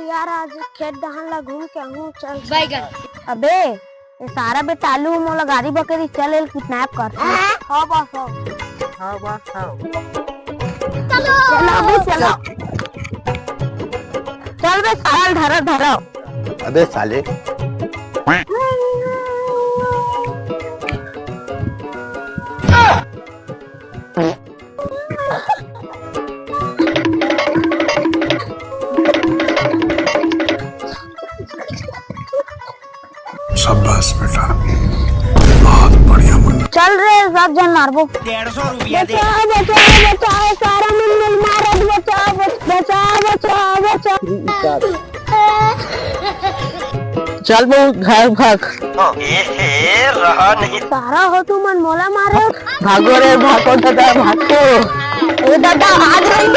यार आज खेत दहन ला घूम के हूँ चल बैगन। अबे ये सारा बेटालू मोला गाड़ी बकरी चल किडनैप कर। हाँ बस चलो अबे चलो चल बे साल धरो धरो। अबे साले शाबाश बेटा, बहुत बढ़िया मुन्ना। चल रे सब जन मारबो। 150 रुपया दे। बचाओ सारा मिल मारो बचाओ। चल वो घर भाग। रहा नहीं। सारा हो तू मन मोला मारे। भागो रे भागो दादा भागो। ए दादा आज नहीं